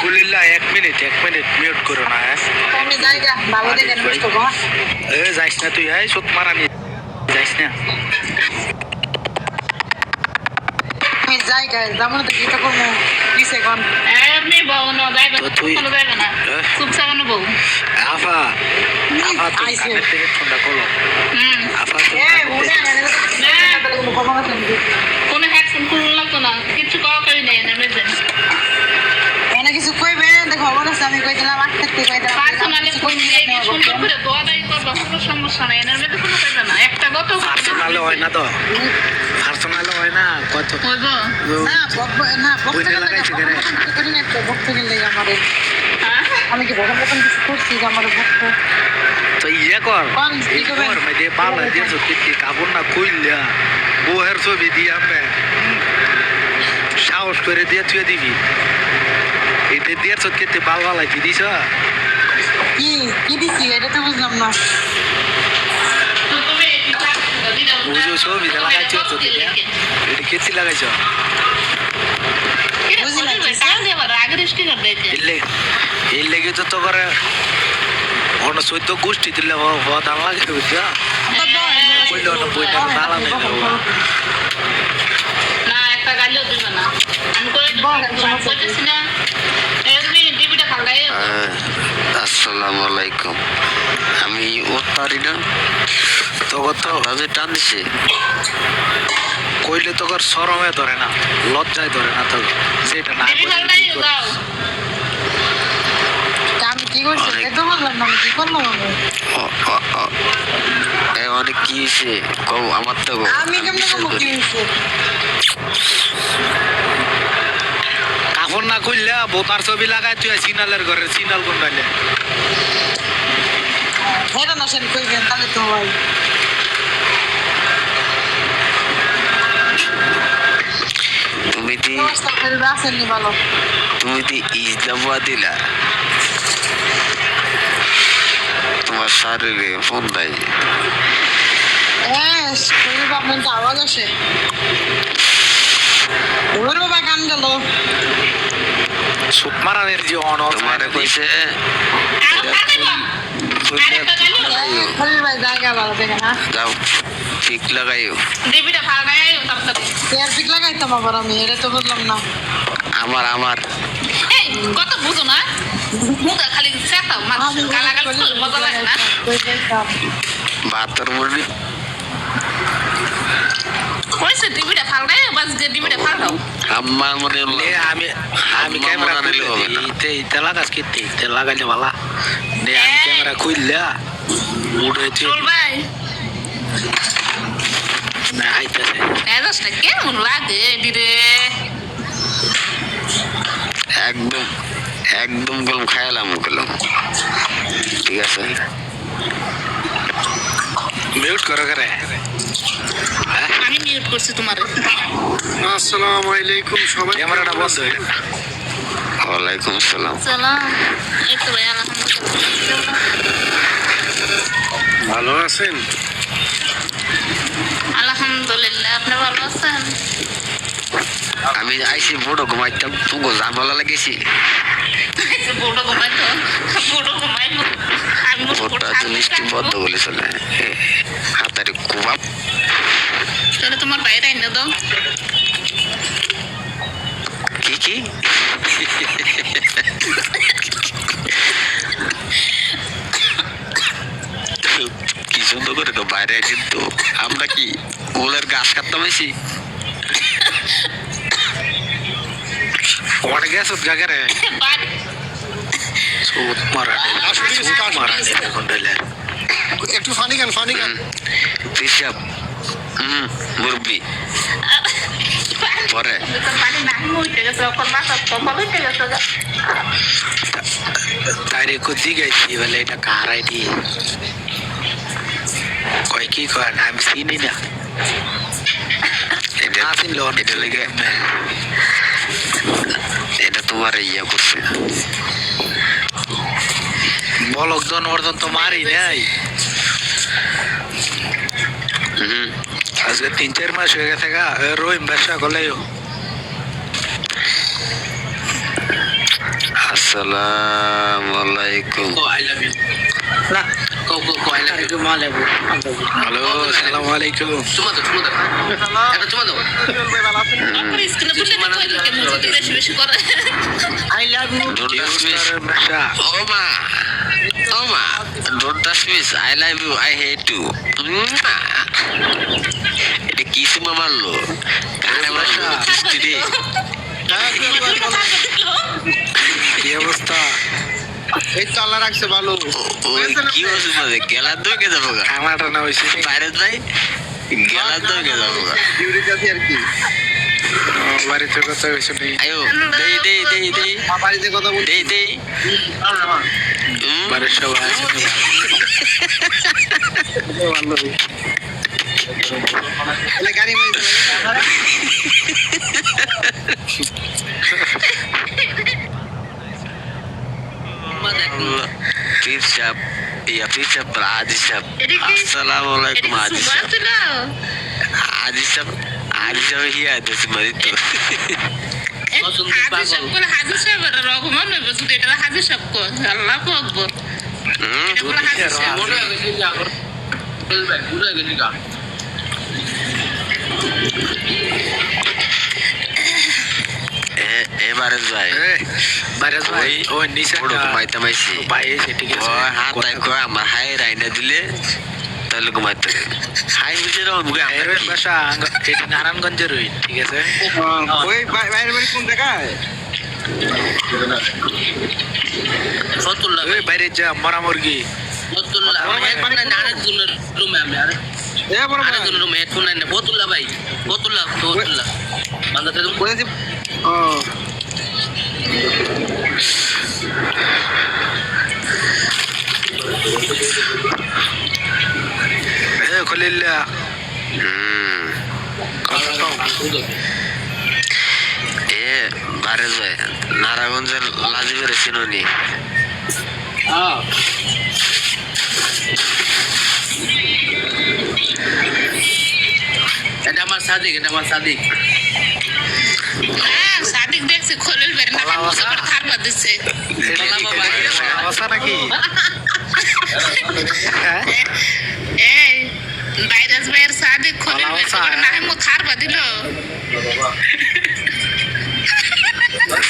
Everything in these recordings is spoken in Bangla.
কুলিল্লা 1 মিনিট মিউট করো না। আমি জায়গা ভালো দেখে নষ্ট কর। যাইস না তুই, সুত মারানি যাইস না। আমি জায়গা যেমন তো এটা করবো 20 সেকেন্ড। আপনি বউ না যাইবে কোনো যাইবে না চুপ সাগানো বউ আফা তুই কানের থেকে ঠান্ডা করো। আফা কোনো হ্যাকশন করুন লাগতো না কিছু কওয়া করি নেই না বুঝলেন এনে কিছু কইবে দেখো খবর আছে আমি কই দিলাম আট থেকে কই দিলাম পার্সোনালি সুন্দর করে দোয়াদাই করবা কোনো সমস্যা নাই এর মধ্যে কোনো কইবে না একটা গত পার্সোনালে হয় না তো, পার্সোনালে হয় না কত হইব না বক্তা লাগাইছে কেন করি না তো বক্তা গেলে আমারে আমি কি বড় মতন কিছু করছি যে আমার বক্তা তো কর মধ্যে পালা দিয়ে সত্যি কাপড় না কইলা বউয়ের ছবি দিয়ে আমরা সাহস করে দিয়ে তুই দিবি। এটা দিয়ে সত্যি বাল বালাইতে দিছ কি দিছি এটা তো বুঝলাম না। বুঝো ছবি লাগাইছ তো এটা কেছি লাগাইছ এর লেগে তো করে অন্য চৈদ্য গোষ্ঠী দিলে দাম লাগে বুঝছা বললে অন্য বইটা তালা নেই না একটা গালিও দিবে না আমি কইতেছি না ডিবিটা খালাই আসসালামু আলাইকুম। আমি উত্তারি না তখন তো রাজে টান দিছে কইলে তোর শরমে ধরে না, লজ্জায় ধরে না, তো যেটা না আমি কি করছি এটা তো বললাম না, আমি কি করলাম অনেক কি হয়েছে কও আমার তো আমি কেমন কি হয়েছে কাপড় না খুললে বোতার ছবি লাগাই তুই সিনালের ঘরে সিনাল কোন গাইলে হেরা না সেন কইবেন তাহলে তো হয়। তুমি দি আসেননি ভালো তুমি দি ইজলামা দিলা তোমার শরীরে ফোন দেয় হ্যাঁ শরীর আপনার তো আওয়াজ আসে ওর বাবা গান গেল সুত মারানের যে অনর তোমারে কইছে শরীর ভাই জায়গা ভালো দেখে না যাও ঠিক লাগাইও ডিবিটা ফালাই তারপরে এয়ার পিক লাগাইতাম আবার আমি এটা তো বুঝলাম না। আমার এই কত বুঝো না মুদা খালি চেতাও মানুষ গালাগাল করে মজা লাগে না বাতর মুরগি কইছে ডিবিটা ফালাই বাস ডিবিটা ফালাও আমার মনে হলো আমি ক্যামেরা নিলে হবে না ইতে লাগাস কি ইতে লাগাইলে ভালা নে আমি ক্যামেরা খুললা উঠেছি চল ভাই না আইতাছে এদাসটা কেমন লাগে দিরে একদম একদম গরম খাইলাম গেলাম ঠিক আছে মিউট করো করে আমি মিউট করছি তোমারে আসসালামু আলাইকুম সবাই ক্যামেরাটা বন্ধ হয়ে গেল ওয়ালাইকুম আসসালাম চলো এই তো ভাই আলহামদুলিল্লাহ ভালো আছেন? আলহামদুলিল্লাহ আপনি ভালো আছেন? আমি আইসি বড় ঘুমাইতাম তুগো জানলা লাগেছি বুড়ো ঘুমাইতো আমি ওটা জিনিসটি বদ্ধ বলে চলে হাতারে কুবাব তাহলে তোমার বাইরে আইনা দাও কি কি সুন্দর করে তো বাইরে কিন্তু আমরা কি ওলের গাছ কাটতাম এসি ওটা গেছ জায়গারে সুত মারা একটু ফানি গান পিসাব মুরব্বি পরে পানি নাম উঠে গেছে ওখন মাথা কপাল উঠে গেছে তাইরে খুঁজি গেছি বলে এটা কার আইডি কয় কি কয় না আমি চিনি না এটা এটা লেগে এটা তোমার ইয়া করছে বলক জনবর্ধন তো মারি নাই আজকে 3-4 মাস হয়ে গেছে গা রহিম ব্যবসা করলেও আসসালামু আলাইকুম না হ্যালো আসসালামু আলাইকুম তারপরে স্কুলে বসে কইতে মজা বেশি বেশি করে ওমা don't touch me I love you I hate you এটা কি সুমা মারলো কানে মারলো স্ত্রী কি অবস্থা এই তো আল্লাহ রাখছে ভালো ওই কি বলছো মানে গেলার দোকে যাবো গা খানাটা না হয়েছে বাইরে যাই গেলার দোকে যাবো গা ডিউটি যাচ্ছি আর কি বাড়িতে কথা হয়েছে নেই আয়ো দেই বাড়িতে কথা বলছি দেই বাড়ির সবাই আছে এলে গাড়ি মাইতে লাগে পীর সাহেব পীর সাহেব আদি সাহেব আসসালামু আলাইকুম আদি সাহেব আদি সাহেব হিয়া দেশ মারি তো হাজির সাহেব রকমান শুধু এটা হাজির সাহেব কো আল্লাহ আকবর এটা বলে হাজির সাহেব এবারে যাই বাইরে ভাই ওই নিচে বড় ঘুমাইতে মাইছি ভাই এসে ঠিক আছে ও হাত দেখো আমার হাই রাইনা দিলে তাহলে ঘুমাইতে হাই বুঝে রাও মুখে এর বাসা এটি নারায়ণগঞ্জের ওই ঠিক আছে ওই বাইরে বাড়ি কোন জায়গায় ওই বাইরে যা মরা মুরগি এ বড় ভাই বলেছি ও খলিল্লা এ বারে যায় নারায়ণগঞ্জের লাজিবের চিননি এটা আমার সাদিক সাদিক দেখছে খলিল বের না খাবার দিচ্ছে অবস্থা নাকি এই ভাইরাস ভাইয়ের সাদিক খলিল বের না মো খাবার দিল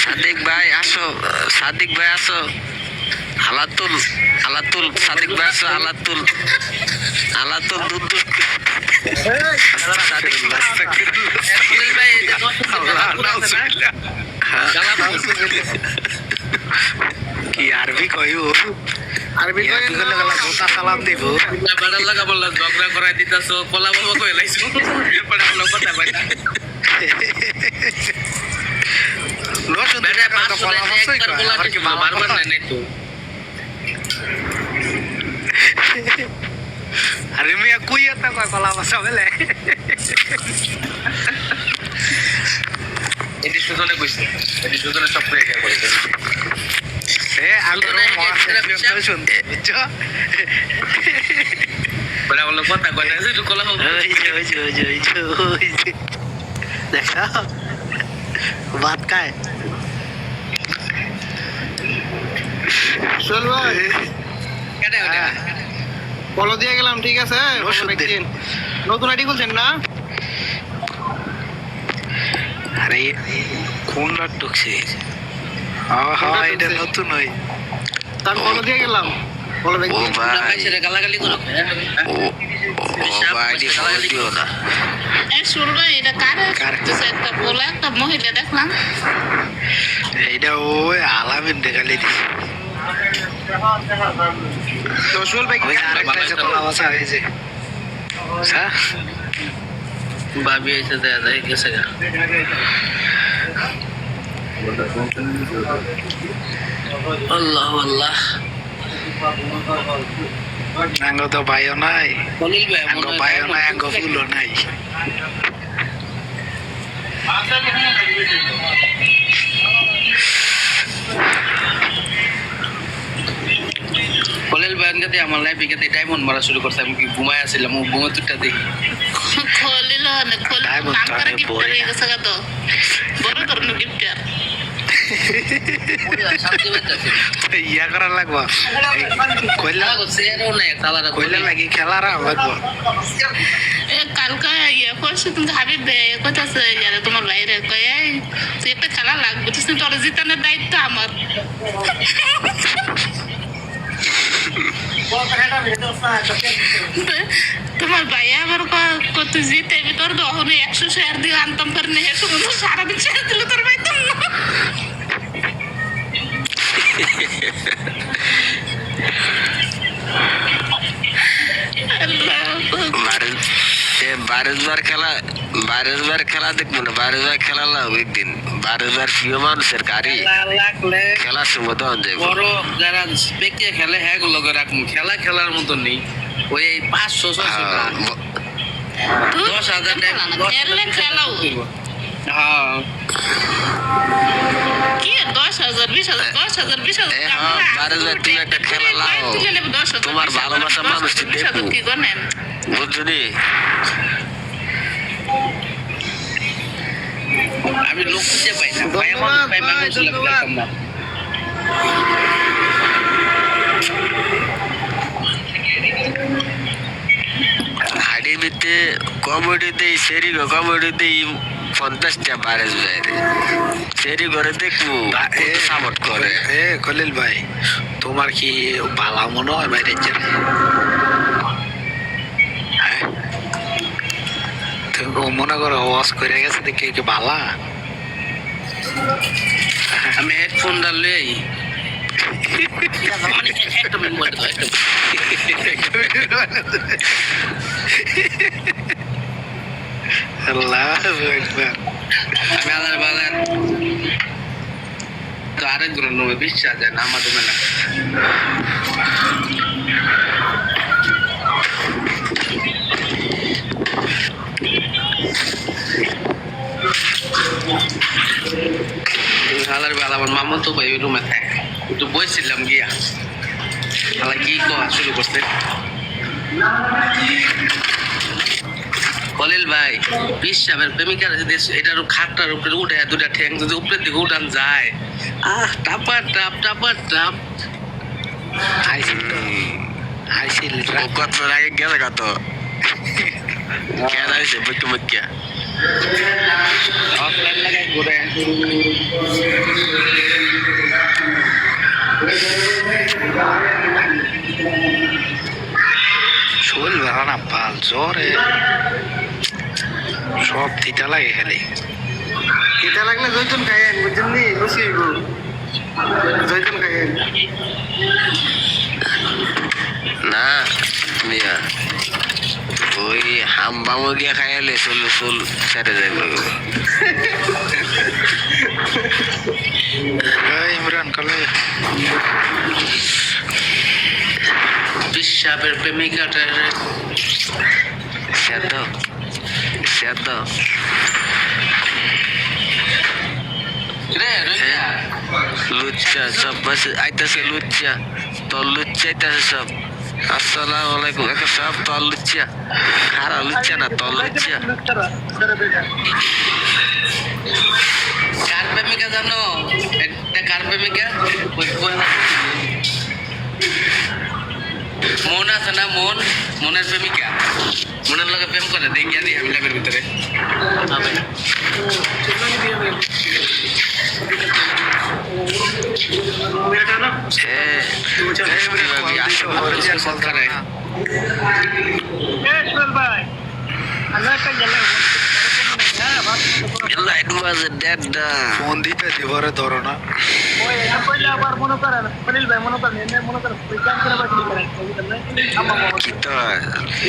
সাদিক ভাই আসো আলাতুল সাদিক ভাই আসো আলাতুল দুধ সাদিক ভাই কি আরবি কইও আরবি কই গেলে গলা গোটা সালাম দিব বাড়ার লাগা বললা ঝগড়া করাই দিতাছো কলা বাবা কই লাইছো পড়া হলো কথা কই না লোস বেটা বাস একবার বলা ঠিক বারবার নাই তো আরে মিয়া কুইয়া তা কলা ভাষা বলে এটি সুজনে কইছে এটি সুজনে সব করে কইছে এ আগে মহা শুনতে বুঝছো বড় হলো কথা কই না যে কলা হবে ওই দেখা বাত কায় চল ভাই কেডা ওটা ফলো দিয়ে গেলাম ঠিক আছে ওষুধ দে। নতুন আইডি খুলছেন না আরে কোন লাট ঢুকছে হ্যাঁ এটা নতুন ওই তার ফলো দিয়ে গেলাম ফলো ব্যাক ও ভাই ছেড়ে গালাগালি করো ও ভাই দি ফলো দিও না এই শুনলো এটা কার একটা বলে একটা মহিলা দেখলাম এইটা ওই আলামিন দেখালি দিছে তো চল ভাই ওই আরেকটা যে কলা ভাষা হয়েছে হ্যাঁ ভাবি এসে দেয়া যায় গেছে গা আল্লাহ আল্লাহ আঙ্গ তো ভাইও নাই বলিল ভাই আঙ্গ ভাইও নাই আঙ্গ ফুলও নাই বলিল ভাই আনকে আমার লাইফে গেতে ডায়মন্ড মারা শুরু করছে আমি কি ঘুমায় আসছিলাম ও ঘুমে তুইটা দেখি খলিল খলিল কাম করে গিফট দিয়ে গেছে তো বড় ধরনের গিফট ইয়া করা লাগবো কইলা কইলা লাগি খেলারা লাগবো কালকে ইয়ে পরশু কিন্তু হাবিব কোথাছে ইয়ারে তোমার বাইরে কয়ে তুই একটা খেলা লাগবে তুই তোর জিতানোর দায়িত্ব আমার তোমার ভাই আবার কত জিতে তোর তখন 100 শেয়ার দিয়ে আনতাম করে নিয়ে সমুদ্র সারাদিন শেয়ার দিল তোর ভাই তো বারের খেলা দেখবো না বারের খেলা লাভ একদিন বারের প্রিয় মানুষের গাড়ি খেলার সময় তখন যাইব বড় যারা পেকে খেলে হ্যাঁ গুলো রাখুন খেলা খেলার মতো নেই ওই 500-600 টাকা 10,000 টাকা খেললে খেলাও হ্যাঁ কি 10,000 20,000 10,000 20,000 বারের তুমি একটা খেলা লাও তোমার ভালোবাসা মানুষ দেখবো কি গনেন বুঝলি আমি লোক খুঁজে পাই না ভাই আমার ভাই মানুষ লাগতাম না হাডিবিতে কমেডি দেই সেরি কমেডি দেই 50টা বারেজ বাইরে সেরি করে দেখবো সাপোর্ট করে এ খলিল ভাই তোমার কি ভালো মনে হয় বাইরে যেতে হ্যাঁ তুমি মনে করো ওয়াশ করে গেছে দেখে কি ভালা আমি হেডফোন ডাললে একটা মিনিট আল্লাহ আকবার আমি আলার বালার তো আরেক গুণ নবে বিশ্বাস যায় না আমাদের মেলা আলার বেলা আমার মামা তো ভাই ওই রুমে থাকে একটু বইছিলাম গিয়া আলা কি কওয়া শুরু করতে কলিল ভাই বিশ্বাবের প্রেমিকার যদি এটার খাটটার উপরে উঠে দুটা ঠ্যাং যদি উপরের দিকে উঠান যায় টাপার টাপ টাপার টাপ আইসিল কত আগে গেলে কত কেন আছে বুঝতে মুখ্যা অফলাইন লাগাই ঘুরে শোল বেড়ানা পাল জ্বরে সব তিতা লাগে খালি এটা লাগলে জৈতুন খাইয়েন বুঝছেন নি লুচি হইব জৈতুন খাইয়েন না মিয়া ওই হামবামো গিয়া খাইলে চুল সেরে যাইব ইমরান কলে বিশ্বাবের প্রেমিকাটার সেদ্ধ রে রইয়া লুচ্চা সব বাস আইতাছে লুচ্চা তোর লুচ্চা আইতাছে সব আসসালামু আলাইকুম একটা সব তোর লুচ্চা খারা লুচ্চা না তোর লুচ্চা কার প্রেমিকা জানো একটা কার প্রেমিকা মন আছে না মনের প্রেমিকা মনের লগে প্রেম করে দেখিয়া দিই আমি ল্যাবের ভিতরে হবে না ফোন দিতে দিবরে ধরো না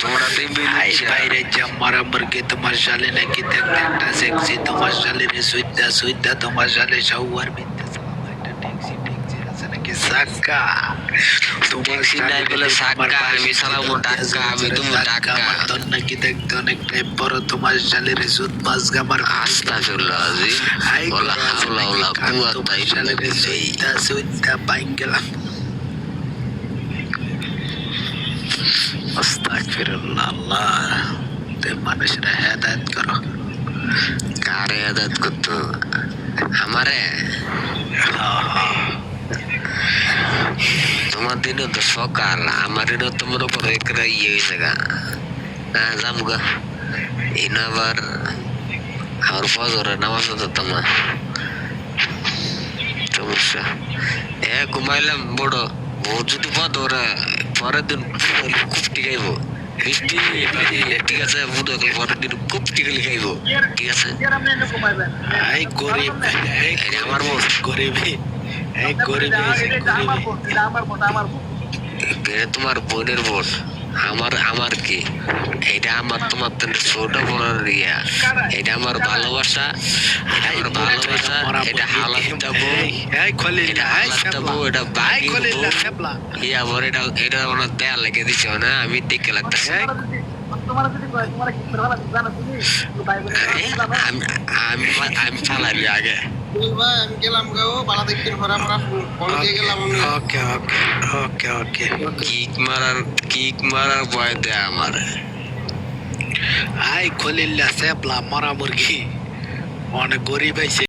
তোমরা বাইরে যা মারামার কে তোমার শালে নাকি দেখতে একটা সেক্সি তোমার শালে রে সুইদা তোমার শালে শাওয়ার বিনতে একটা ট্যাক্সি আছে নাকি সাক্কা তোমার নাই বলে সাক্কা আমি সালাম টাকা আমি তুমি টাকা আমার তো নাকি দেখতে অনেক টাইপ বড় তোমার শালে রে সুদ মাস গামার আস্তাগফিরুল্লাহ আজিম ওয়ালা হাওলা ওয়ালা কুওয়াতা ইল্লা বিল্লাহ সুইদা বাইন গেলাম আস্তাগফিরুল্লাহ আল্লাহ তে মানুষের হেদায়েত করো কারে আদাত করতো আমারে তোমার দিনও তো সকাল, আমার দিনও তোমার উপর একটা ইয়ে হয়েছে গা। যাম গা ইন আবার আমার ফজরের নামাজ হতো তোমার সমস্যা। ঘুমাইলাম বড় ভোর যদি পদ ওরা পরের দিন খুব টিকাইব বৃষ্টি ঠিক আছে, পরের দিন খুব টিকালি খাইব। ঠিক আছে এই গরিব এটা আমার বোন, গরিব এই গরিব এটা তোমার বোনের বোন, আমার কি এটা আমার তোমার তো ছোট বোনের ইয়া, এটা আমার ভালোবাসা, এটা আমার ভালোবাসা, এটা হালাত বউ, এই খলিল এটা হালাত বউ, এটা বাকি বউ। ইয়া বর এটা এটা ওনার দেয়া লেগে দিছে না, আমি দেখে লাগতেছে। আমি চালাবি আগে। ভাই আমি গেলাম গো, বালা দেখতেন ঘরে আমরা ফোন দিয়ে গেলাম আমি। ওকে ওকে ওকে ওকে কিক মারার ভয় দেয় আমার। আই খলিল্লা সেপলা মরা মুরগি অনেক গরিব আইছে।